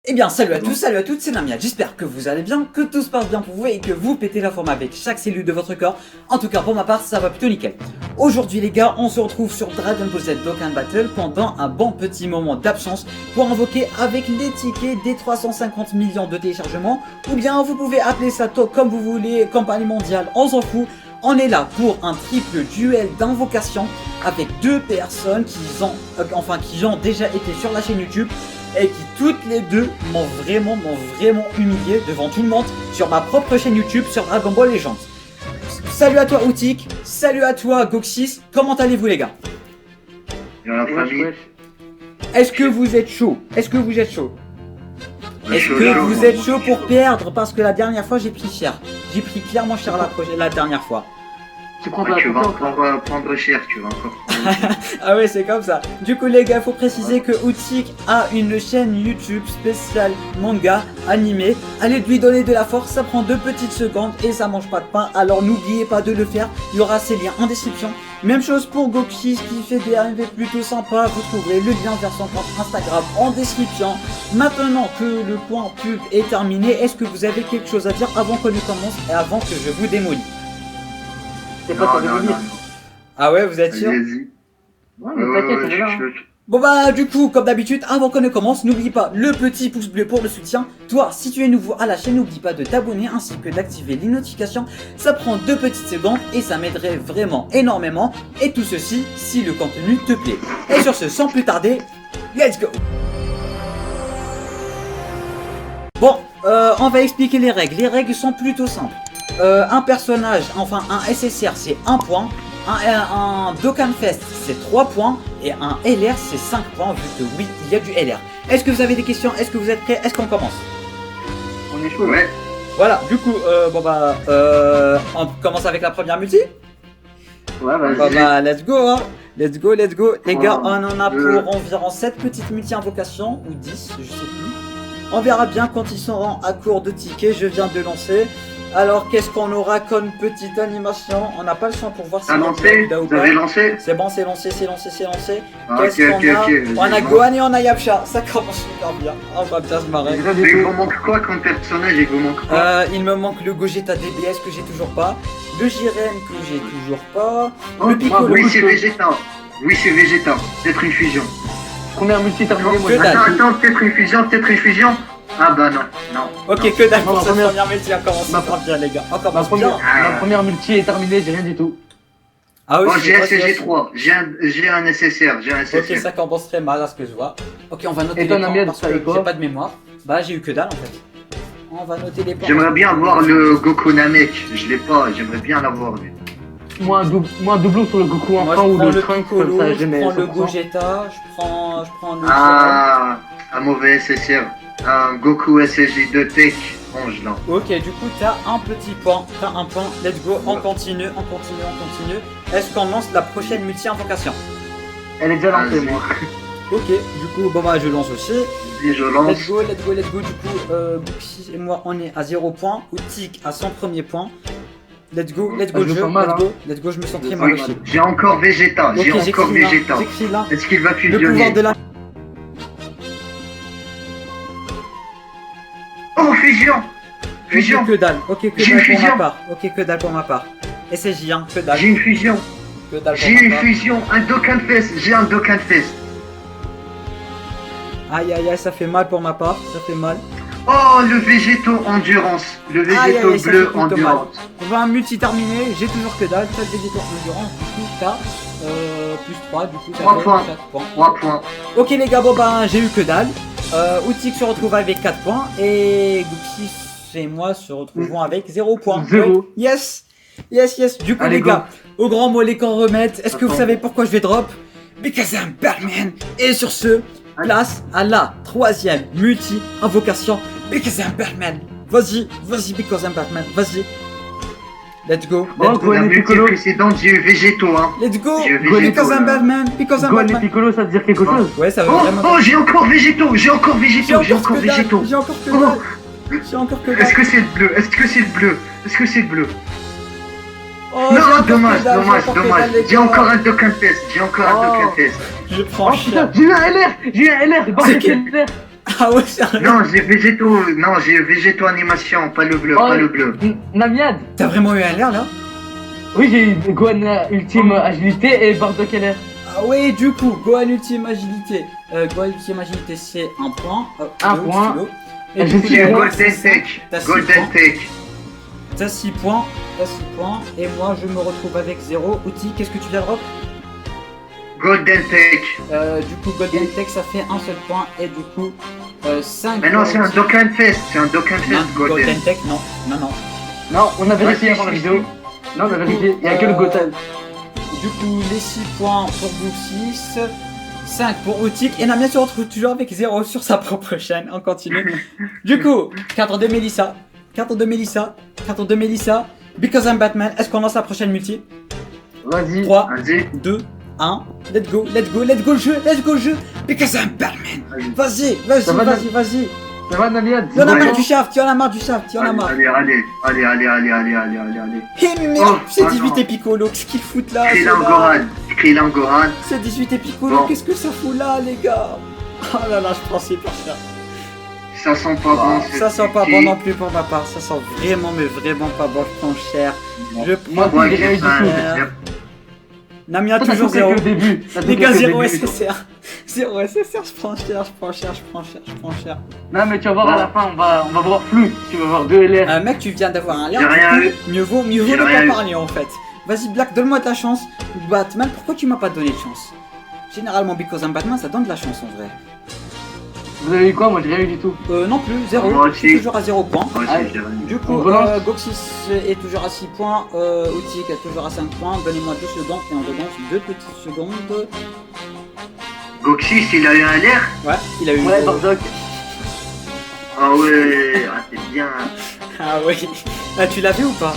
Eh bien, salut à tous, salut à toutes, c'est Namia. J'espère que vous allez bien, que tout se passe bien pour vous et que vous pétez la forme avec chaque cellule de votre corps. En tout cas, pour ma part, ça va plutôt nickel. Aujourd'hui, les gars, on se retrouve sur Dragon Ball Z Dokkan Battle pendant un bon petit moment d'absence pour invoquer avec les tickets des 350 millions de téléchargements. Ou bien, vous pouvez appeler ça comme vous voulez, campagne mondiale, on s'en fout. On est là pour un triple duel d'invocation avec deux personnes qui ont déjà été sur la chaîne YouTube et qui toutes les deux m'ont vraiment humilié devant tout le monde sur ma propre chaîne YouTube sur Dragon Ball Legends. Salut à toi Outik, salut à toi Goxis, comment allez-vous les gars? Est-ce que vous êtes chaud? Est-ce que vous êtes chaud? Est-ce que vous êtes chaud pour perdre? Parce que la dernière fois j'ai pris cher. J'ai pris clairement cher la dernière fois. Tu vas encore prendre cher, tu vas encore prendre... Ah ouais, c'est comme ça. Du coup les gars, faut préciser que Outik a une chaîne YouTube spéciale manga animé. Allez lui donner de la force, ça prend 2 petites secondes et ça mange pas de pain. Alors n'oubliez pas de le faire, il y aura ces liens en description. Même chose pour Goxis qui fait des AMV plutôt sympa, vous trouverez le lien vers son compte Instagram en description. Maintenant que le point pub est terminé, est-ce que vous avez quelque chose à dire avant qu'on ne commence et avant que je vous démolis? C'est pas de venir. Ah ouais, vous êtes sûr? Ouais, mais t'inquiète, on est là. Bon bah du coup, comme d'habitude, avant qu'on ne commence, n'oublie pas le petit pouce bleu pour le soutien. Toi, si tu es nouveau à la chaîne, n'oublie pas de t'abonner ainsi que d'activer les notifications. Ça prend 2 petites secondes et ça m'aiderait vraiment énormément. Et tout ceci, si le contenu te plaît. Et sur ce, sans plus tarder, let's go! Bon, on va expliquer les règles. Les règles sont plutôt simples. Un personnage, enfin un SSR c'est 1 point, un Dokkan Fest c'est 3 points et un LR c'est 5 points vu que oui il y a du LR. Est-ce que vous avez des questions? Est-ce que vous êtes prêts? Est-ce qu'on commence? On est chaud. Ouais. Voilà, du coup, on commence avec la première multi. Ouais, vas-y. Bon bah let's go hein. Let's go. Les gars, on en a pour environ 7 petites multi-invocations ou 10, je sais plus. On verra bien quand ils seront à court de tickets, je viens de lancer. Alors qu'est-ce qu'on aura comme petite animation? On n'a pas le son pour voir si on lancé. Vous avez lancé? C'est bon, c'est lancé. Ah, Qu'est-ce qu'on a? On a Gohan et on a Yapcha, ça commence super bien. On va bien se marrer. Il vous manque quoi comme personnage? Il vous manque quoi? Il me manque le Gogeta DBS que j'ai toujours pas, le Jiren que j'ai toujours pas, le Piccolo. Oui c'est Vegeta. Peut-être une fusion. Première multi terminée, moi. Attends, peut-être une fusion. Ah bah non. Ok, que dalle pour cette première multi, on commence par bien les gars. Ma première multi est terminée, j'ai rien du tout. Ah oui, j'ai un SG3, j'ai un SSR, Ok, ça commence très mal à ce que je vois. Ok, on va noter les points parce que j'ai pas de mémoire. Bah j'ai eu que dalle en fait. On va noter les points. J'aimerais bien avoir le Goku Namek, je l'ai pas, j'aimerais bien l'avoir lui. Moi un doublon sur le Goku enfant ou le Trunks comme ça, je prends le Gogeta, je prends le... Ah, un mauvais SSR. Un Goku SSJ de Tech, range là. Ok, du coup t'as un petit point, let's go, on continue. Est-ce qu'on lance la prochaine multi-invocation? Elle est déjà lancée moi. Ok, du coup, bon bah je lance aussi. Et je lance. Let's go, du coup, Buxi et moi on est à 0 points, Outik à son premier point. Let's go le jeu, let's go, je me sens très mal aussi. J'ai encore Vegeta, j'écris là. Est-ce qu'il va fusionner? Le pouvoir de la... Oh, fusion. Que dalle, ok, que dalle pour ma part. SSJ, hein, que dalle. J'ai une fusion. Un Dokkan Fest, Aïe, ça fait mal pour ma part, ça fait mal. Oh, le Végéto Endurance, bleu Endurance. On va un multi terminé, j'ai toujours que dalle, t'as le Végéto Endurance, du coup t'as plus 3, du coup ça 3 fait points. 4 points. Ok les gars, bon bah j'ai eu que dalle. Outik se retrouve avec 4 points et Goxis et moi se retrouvons avec 0 points. 0. Oui. Yes. Du coup allez, les gars, au grand mot les camps remettent. Est-ce que vous savez pourquoi je vais drop? Because I'm Batman. Et sur ce, place à la 3e multi-invocation. Because I'm Batman. Vas-y, because I'm Batman. Vas-y. Let's go. La multi précédente, j'ai eu Végéto, hein. Let's go. Because I'm Batman. Gohan et Piccolo, ça te dire quelque chose? Ouais, ça va vraiment. Oh, j'ai encore Végéto. J'ai encore que dalle. Est-ce que c'est le bleu? Oh, non, dommage. J'ai encore un Dokkan Fest. Je prends cher. J'ai eu un LR. C'est qui? Ah ouais, sérieux? Non, j'ai végéto animation, pas le bleu, Oh. pas le bleu. Namiad. T'as vraiment eu un l'air là? Oui, j'ai eu Gohan ultime agilité et Bardock LR. Ah ouais, du coup, Gohan Ultime Agilité. Gohan Ultime Agilité, c'est un point. Un deux, point. stylo. Et du je coup, suis Léo, Golden c'est ça. Tech, T'as 6 Golden points. Tech. T'as 6 points. T'as 6 points. Et moi, je me retrouve avec 0. Outil, qu'est-ce que tu viens de drop? Golden Tech. Du coup, Golden Tech, ça fait un seul point. Et du coup, 5 Mais non, c'est un Dokkan Fest, Golden. Golden Tech, non. Non, non. Non, on a vérifié Ouais, avant la si, vidéo. Non, on a vérifié. Il y a que le Goten. Du coup, les 6 points pour vous 6. 5 pour Outik. Et Namia se retrouve toujours avec 0 sur sa propre chaîne. On continue. Du coup, cadre de Melissa. Cadre de Melissa. Cadre de Melissa. Because I'm Batman. Est-ce qu'on lance la prochaine multi? Vas-y. 3, Vas-y. 2, 1. Let's go, let's go, let's go le jeu, let's go le jeu. Because I'm Batman. Vas-y, vas-y, Ça va, vas-y, vas-y. Ça va, Namiad? Y'en a Ouais. marre du shaft, y'en a marre du shaft, y'en a marre. Allez. Eh merde, Oh, c'est attends. 18 et Piccolo, qu'est-ce qu'ils foutent là? Krillin Gohan. C'est 18 et Piccolo, Bon. qu'est-ce que ça fout là, les gars? Oh là là, je prends super cher. Ça sent pas bon. Ça sent pas bon non plus pour ma part, ça sent vraiment, mais vraiment pas bon, je prends cher. Je Moi, prends j'ai rien eu du cher. tout. Namia Toi, t'as toujours tout fait 0. que le début. T'as tout Les fait gars, que le 0 début. SSR. 0 SSR, je prends cher, je prends cher, je prends cher, je prends cher. Non, mais tu vas voir à la fin, on va voir flou. Tu vas voir 2 LR. Mec, tu viens d'avoir un lien, J'ai rien eu. mieux vaut J'ai ne rien pas eu. parler en fait. Vas-y Black, donne-moi de la chance. Batman, pourquoi tu m'as pas donné de chance? Généralement, Because I'm Batman, ça donne de la chance en vrai. Vous avez eu quoi? Moi, j'ai rien eu du tout. Non plus, 0. Moi Je suis aussi. toujours à 0 points. Moi Allez. aussi, j'ai rien eu. Du coup, On relance. Goxis est toujours à 6 points, Outik est toujours à 5 points. Donnez-moi 2 secondes et on relance 2 petites secondes. Goxis, il a eu un l'air. Ouais, il a eu. Ouais, Bardock. Ah ouais, c'est bien. Ah oui. Ah, tu l'as vu ou pas?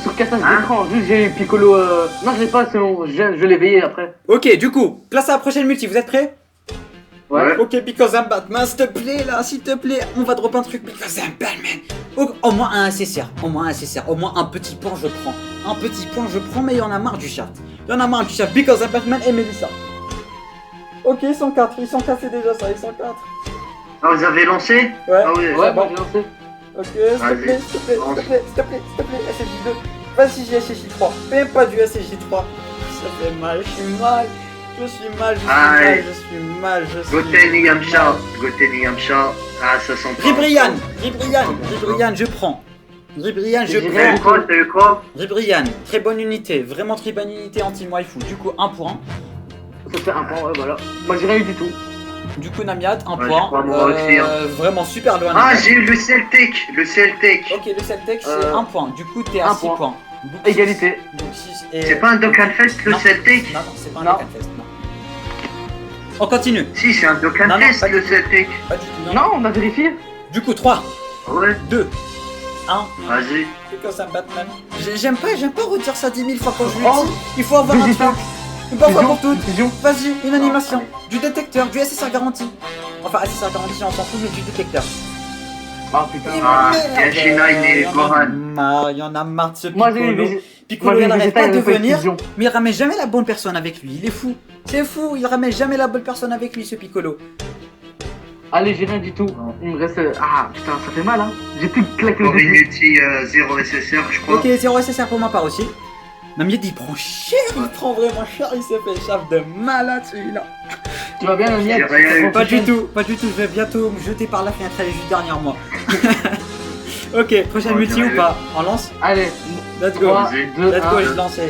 Sur cassage Hein d'écran, juste j'ai eu Piccolo. Non, je l'ai pas, c'est bon, je l'ai veillé après. Ok, du coup, place à la prochaine multi, vous êtes prêts? Ouais. Ok, Because I'm Batman, s'il te plaît, là, s'il te plaît, on va drop un truc, Because I'm Batman. Au moins un SSR, au moins un SSR, au moins un petit point, je prends. Un petit point, je prends, mais il y en a marre du chat. Il y en a marre du chat, Because I'm Batman et Melissa. Ok, ils sont 4, c'est déjà ça, ils sont 4. Ah, vous avez lancé? Ouais. Ah ouais. Ouais, bon. moi j'ai lancé. Ok, s'il te Vas-y. plaît, s'il te plaît, s'il te plaît, s'il te plaît, s'il te plaît, SSJ2. Vas-y, j'ai SSJ3, même pas du SSJ3. Ça fait mal, je suis mal. Je suis mal, je suis Aïe. mal, je suis mal, je suis Goten Yamcha. mal. Goten Yamcha. Ah, ça sent pas. Ribrian, je prends. Ribrian, je J'ai T'as eu prends. quoi? T'as eu quoi? Ribrian, très bonne unité, vraiment très bonne unité anti-waifu. Du coup, 1 point. Ça fait un point, ouais, voilà. Moi j'ai rien eu du tout. Du coup, Namiat, 1 Ouais, je point. crois moi aussi, hein. Vraiment super loin. Ah, Namiat. j'ai eu le Celtic. Le Celtic. Ok, le Celtec, c'est Euh, 1 point. Du coup, t'es à un 6 point. points. Égalité. Donc 6 et... C'est pas un Dokkan Fest, le Non. Celtic? Non, non, c'est pas un Non. Dokkan Fest, non. On continue. Si, c'est un Dokkan Non, non, Fest, pas le du tout. Celtic. Pas du tout, non. Non, on a vérifié. Du coup, 3, Ouais, 2, 1. vas-y. Because I'm Batman. J'aime pas redire ça 10 000 fois quand je le Oh. dis. Il faut avoir un Vegeta. truc. Une bonne fois pour toutes. Fusion. Vas-y, une animation. allez. Du détecteur, du SSR garanti. Enfin, SSR garanti, on s'en fout, mais du détecteur. Ah putain. Ah, Merde. Yashina, il est Gohan. Il y en a marre de ce Moi j'ai eu Piccolo. Vegeta. Piccolo, Moi j'ai il eu n'arrête Vegeta, pas il de a pas eu de venir, fusion. mais il ramène jamais la bonne personne avec lui. Il est fou. C'est fou, il ramène jamais la bonne personne avec lui, ce Piccolo. Allez, j'ai rien du tout. Il me reste. Ah putain, ça fait mal hein. J'ai tout claqué au Pour une début. multi 0 SSR, je crois. Ok, 0 SSR pour ma part aussi. Namiet, il prend cher, il prend vraiment cher, il s'est fait échappe de malade celui-là. Tu vas bien, Namiat? J'ai rien eu. Pas du tout, pas du tout, je vais bientôt me jeter par la fenêtre, elle est juste derrière moi. Ok, prochaine Oh, multi j'ai ou rien pas? On lance? Allez, Let's go. 3, Vas-y. 2, Let's go, 1.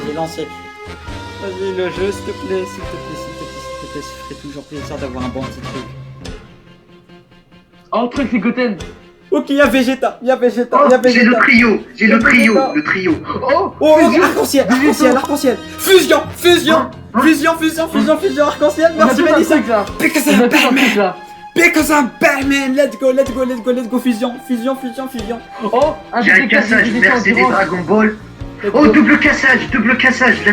j'ai lancé. Vas-y, le jeu, s'il te plaît, s'il te plaît, s'il te plaît, s'il te plaît, ça ferait toujours plaisir d'avoir un bon petit truc. Oh, truc, c'est Goten. Ok, il y a Vegeta, il y a Vegeta, Oh, il y a j'ai le Vegeta. trio. J'ai le trio. Vegeta. Le trio. Oh, Oh, fusion. arc-en-ciel, arc-en-ciel, arc-en-ciel. Fusion, fusion, arc-en-ciel. On a Merci tout un Mélissa. truc là. Because On I'm a tout un Batman. truc là. Because I'm Batman. Let's go, fusion. Oh, un J'ai un détecteur cassage. d'unité Merci des endurance. Dragon Ball. Let's Oh, go. double cassage. La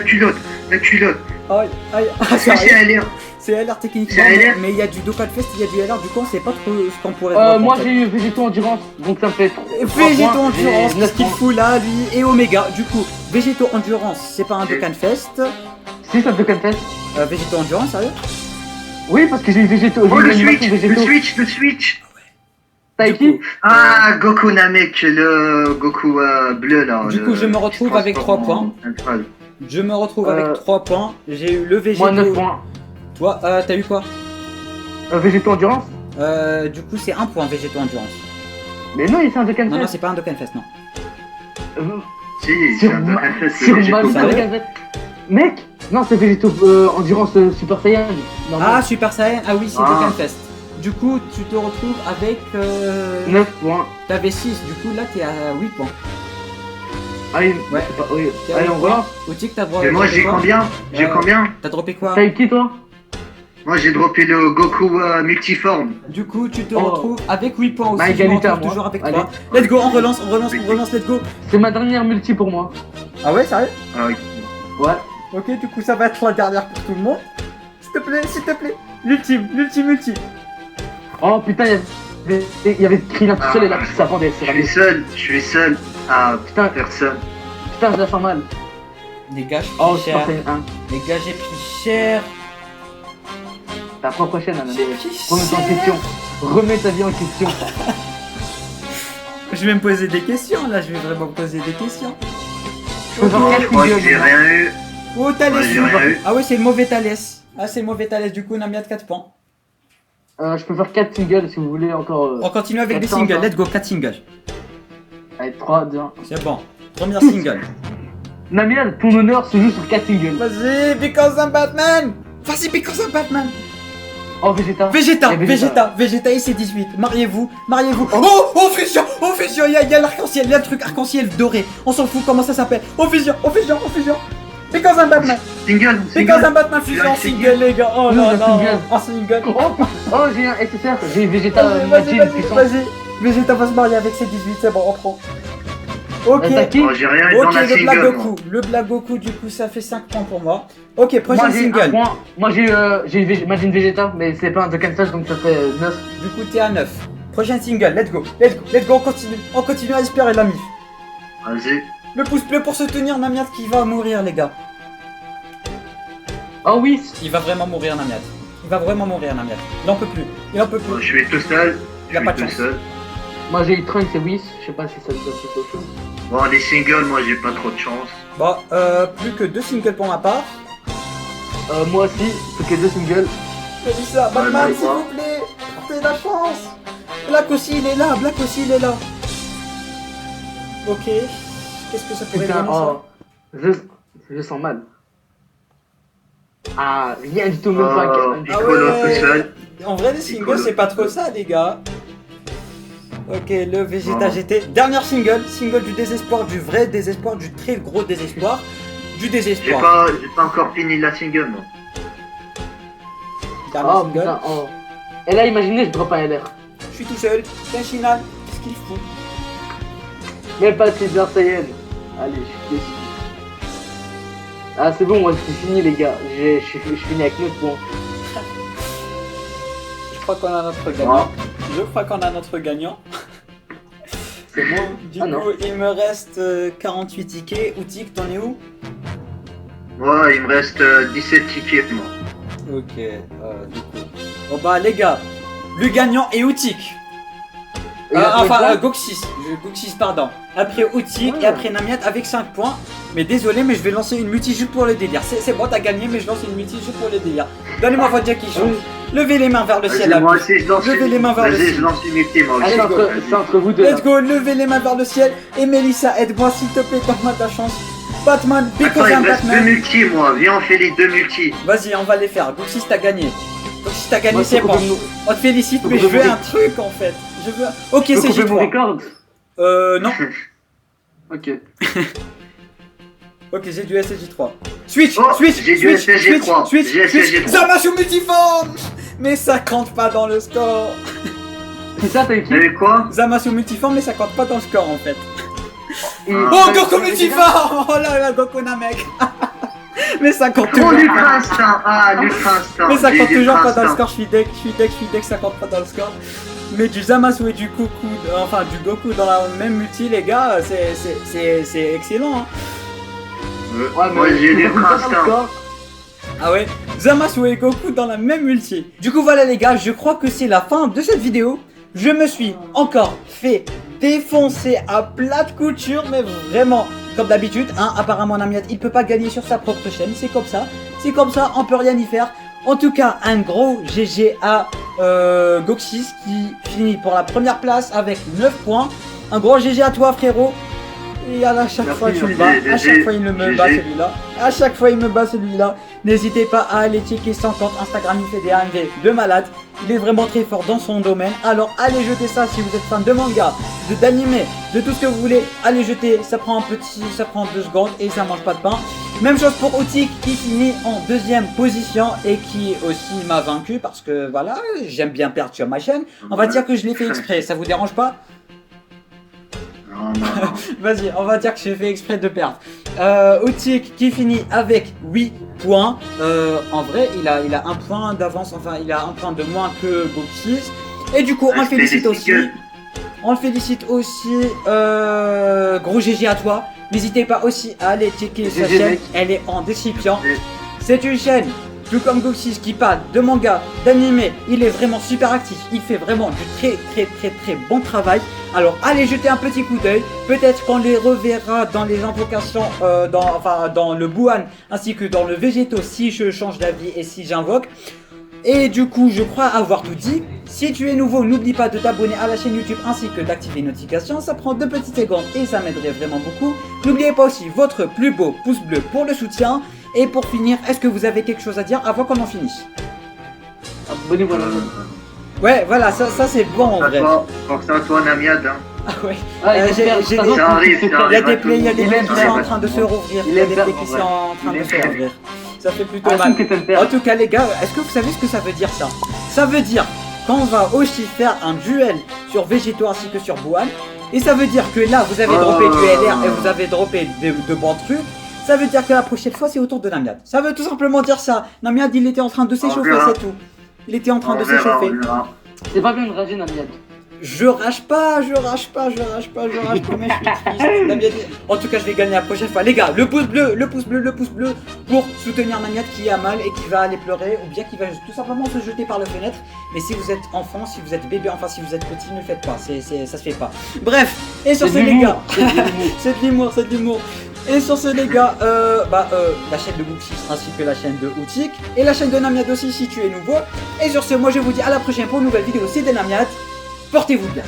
culotte. Aïe, ah, Est-ce que c'est sérieux. à l'air? C'est LR techniquement, C'est LR. mais il y a du Dokkan Fest, il y a du LR, du coup on sait pas trop ce qu'on pourrait Moi j'ai eu Végéto Endurance, donc ça me fait 3 Végéto Endurance, qu'est-ce qu'il points. fout là, lui, et Omega. Du coup, Végéto Endurance, c'est pas un Ok. Dokkan Fest. Si, ça te Dokkan Fest. Végéto Endurance, sérieux? Oui, parce que j'ai eu végétaux. Oh, J'ai le eu l'animation switch, le végétaux. switch, le switch. T'as Du qui coup, Ah, Goku Namek, le Goku bleu là. Du coup, je me retrouve avec 3 points. Je me retrouve avec 3 points. J'ai eu le végétaux. Moi 9 points. Toi, t'as eu quoi? Végétaux endurance. Du coup, c'est 1 point végétaux endurance. Mais non, c'est un Dokkan Non, non, Fest. c'est pas un Dokkan Fest, non. Si, c'est un Dokkan Fest, c'est Sur végétaux. ma Sérieux Dokkan Fest. Mec, non, c'est végétaux endurance Super Saiyan. Ah, Super Saiyan, ah oui, c'est Ah. Dokkan Fest. Du coup, tu te retrouves avec. 9 points. T'avais 6, du coup, là, t'es à 8 points. Ah oui, Ouais. c'est pas. Oui. T'es à Allez, 8 on points. relance. Outik, t'as droit Et moi, dropper j'ai quoi combien? J'ai combien? T'as droppé quoi? T'as eu qui toi? Moi, j'ai droppé le Goku multiforme. Du coup, tu te Oh. retrouves avec 8 points aussi. Bah, je me égalité à retrouve moi. toujours avec Allez. toi. Let's go, on relance, let's go. C'est ma dernière multi pour moi. Ah ouais, sérieux? Ah, oui. Ouais. Ok, du coup, ça va être la dernière pour tout le monde. S'il te plaît. L'ultime. Oh putain, il y avait Krillin tout seul et là, ça pendait, c'est Je suis seul à Putain. personne. Putain, je la sens mal. Les gars, j'ai pris Oh, cher. Super Saiyan 1. Les gars, j'ai pris cher. Ta propre chaîne, Anna. J'ai pris Remets-toi en cher. question. Remets ta vie en question. Je vais me poser des questions, là. Je vais vraiment me poser des questions. Je peux faire Ok. 4 Je crois que vidéos. j'ai rien eu. Oh, Thalès. Ouais, j'ai rien eu. Ah ouais, c'est le mauvais Thalès. Ah, c'est le mauvais Thalès. Du coup, on a mis à 4 points. Je peux faire 4 singles si vous voulez encore. On continue avec des 400, singles. hein. Let's go, 4 singles. Allez, 3, 2, 1. C'est bon. Première single. Namiel, ton honneur se joue sur 4 singles. Vas-y, because I'm Batman. Vas-y, because I'm Batman. Oh, Vegeta. Vegeta, Et Vegeta. Vegeta et c'est 18. Mariez-vous. Oh, fusion, il y a l'arc-en-ciel, il y a le truc arc-en-ciel doré. On s'en fout comment ça s'appelle. Oh, fusion. Because I'm Batman. Single, Because single. I'm Batman fusion en Single. single, les gars. Oh Oui, là le là. single. En single. Oh, j'ai un SSR. J'ai Vegeta Vas-y, Majin puissant. Vegeta va se marier avec ses 18, c'est bon, on prend. Ok. T'as qui? Oh, j'ai rien eu dans Ok, la le Black single. moi. Goku. Le Black Goku, du coup, ça fait 5 points pour moi. Ok, Moi prochain j'ai un single. point. Moi j'ai eu Majin Vegeta, mais c'est pas un Dokkan Fest donc ça fait 9. Du coup, t'es à 9. Prochain single, let's go, on continue à espérer la mif. Vas-y. Le pouce bleu pour soutenir Namiat qui va mourir, les gars. Oh oui. Il va vraiment mourir, Namiat. Il en peut plus. Bon, je suis tout seul. Il a Je pas suis de tout chance. seul. Moi j'ai eu Trunks et Whis. Je sais pas si ça te donne quelque chose. Bon, les singles, moi, j'ai pas trop de chance. Bon, plus que 2 singles pour ma part. Moi aussi, faut que 2 singles. Melissa, Ouais, Batman, ouais, s'il ouais. vous plaît, portez la chance. Black aussi, il est là. Ok, qu'est-ce que ça pourrait Putain, donner ça? oh. Je sens mal. Ah, rien du tout, même pas Oh, un- Piccolo tout seul. En vrai, les singles, Piccolo. c'est pas trop ça, les gars. Ok, le Vegeta Non. GT. Dernière single du désespoir, du vrai désespoir, du très gros désespoir. Du J'ai désespoir. pas encore fini la single, moi. Dernière Oh single. putain, oh. Et là, imaginez, je drop un LR. Je suis tout seul. C'est un final. Qu'est-ce qu'il fout? Même pas de Super Saiyan. Allez, je suis déçu. Ah, c'est bon, moi c'est fini, les gars. Je suis fini avec 9 points. Je crois qu'on a notre gagnant. C'est moi. Du Ah coup, non. il me reste 48 tickets. Outik, t'en es où? Moi, il me reste 17 tickets, moi. Ok, du coup. Bon bah les gars, le gagnant est Outik. Et après ça, Goxis, pardon. Après Outik et Ouais. après Namiat avec 5 points. Mais désolé, mais je vais lancer une multi juste pour le délire. C'est bon, t'as gagné, mais je lance une multi juste pour le délire. Donnez-moi votre Jack qui change. Levez les mains vers le ciel. Vas-y, moi là. aussi, je lance Levez les mains vers le Vas-y, ciel. je lance une multi, moi aussi. allez, c'est entre vous deux. Là. Let's go, levez les mains vers le ciel. Et Melissa, aide-moi s'il te plaît, donne-moi ta chance. Batman, Attends, because il I'm me reste deux Batman. multis, moi. Viens, on fait les deux multis. Vas-y, on va les faire. Goxis, t'as gagné. Goxis, t'as gagné, Moi, c'est faut bon. couper mon- On te félicite, faut mais je couper veux mon un truc en fait. Je veux. Ok, Je peux c'est couper mon J3. record. Non. Ok. Ok, j'ai du SSJ3. Switch, Oh, switch, j'ai du switch, SSJ3. switch, J'ai switch, SSJ3. Zamasu multiforme. Mais ça compte pas dans le score. C'est ça, t'as eu qui? T'as vu quoi? Zamasu multiforme, mais ça compte pas dans le score en fait. Et- Ah. Oh, t'as- Goku t'as- multiforme. Oh là là, Goku Namek. Mais ça compte Oh, toujours l'ultra pas. instinct. Ah, l'ultra instinct. Mais ça J'ai compte toujours l'ultra pas dans le instinct. score. Je suis deck, ça compte pas dans le score. Mais du Zamasu et du Goku, enfin du Goku dans la même multi, les gars, c'est excellent. Hein. Ouais, Moi, j'ai ça compte l'ultra pas dans le instinct. score. Ah ouais, Zamasu et Goku dans la même ulti. Du coup voilà les gars, je crois que c'est la fin de cette vidéo. Je me suis encore fait défoncer à plat de couture, mais vraiment comme d'habitude, hein, apparemment Namiat il peut pas gagner sur sa propre chaîne, c'est comme ça, on peut rien y faire. En tout cas, un gros GG à Goxis qui finit pour la première place avec 9 points. Un gros GG à toi frérot. Et à chaque fois tu me bats, à chaque fois il me bat celui-là, à chaque fois il me bat celui-là. N'hésitez pas à aller checker son compte Instagram, il fait des AMV de malade. Il est vraiment très fort dans son domaine. Alors allez jeter ça si vous êtes fan de manga, d'anime, de tout ce que vous voulez. Allez jeter, ça prend 2 secondes et ça mange pas de pain. Même chose pour Outik qui finit en 2ème position et qui aussi m'a vaincu parce que voilà, j'aime bien perdre sur ma chaîne. On va dire que je l'ai fait exprès, ça vous dérange pas? Non. Vas-y, on va dire que j'ai fait exprès de perdre. Outik qui finit avec 8 points. En vrai, il a 1 point d'avance, enfin il a 1 point de moins que Goxis. Et du coup, on le félicite aussi. On le félicite aussi. Gros GG à toi. N'hésitez pas aussi à aller checker sa chaîne, elle est en description. C'est une chaîne, tout comme Goxis, qui parle de manga, d'anime. Il est vraiment super actif, il fait vraiment du très bon travail. Alors allez jeter un petit coup d'œil, peut-être qu'on les reverra dans les invocations, dans le Buan ainsi que dans le Végéto si je change d'avis et si j'invoque. Et du coup je crois avoir tout dit. Si tu es nouveau, n'oublie pas de t'abonner à la chaîne YouTube ainsi que d'activer les notifications, ça prend 2 petites secondes et ça m'aiderait vraiment beaucoup. N'oubliez pas aussi votre plus beau pouce bleu pour le soutien. Et pour finir, est-ce que vous avez quelque chose à dire avant qu'on en finisse? Abonnez-vous à la chaîne. Ouais, voilà, ça c'est bon en vrai. Pour ça, toi, Namiad, hein. Ah ouais. Ça arrive, Il y a des plays, il qui sont en train de se rouvrir. Il y a des plays qui sont en train de se rouvrir. Ça fait plutôt mal. En tout cas les gars, est-ce que vous savez ce que ça veut dire ça? Ça veut dire qu'on va aussi faire un duel sur Végéto ainsi que sur Buan. Et ça veut dire que là vous avez droppé du LR et vous avez droppé de bons trucs. Ça veut dire que la prochaine fois c'est au tour de Namiad. Ça veut tout simplement dire ça. Namiad il était en train de s'échauffer, c'est tout. Il était en train de s'échauffer. C'est pas bien de rager Namiad. Je rage pas, mais je suis triste. Namiad... En tout cas, je vais gagner la prochaine fois. Les gars, le pouce bleu pour soutenir Namiad qui a mal et qui va aller pleurer ou bien qui va tout simplement se jeter par la fenêtre. Mais si vous êtes enfant, si vous êtes bébé, enfin si vous êtes petit, ne le faites pas. Ça se fait pas. Bref, et sur ce les gars, c'est de l'humour. Et sur ce les gars, la chaîne de Goxis ainsi que la chaîne de Outik et la chaîne de Namiad aussi si tu es nouveau. Et sur ce, moi je vous dis à la prochaine pour une nouvelle vidéo, c'est de Namiad. Portez-vous bien.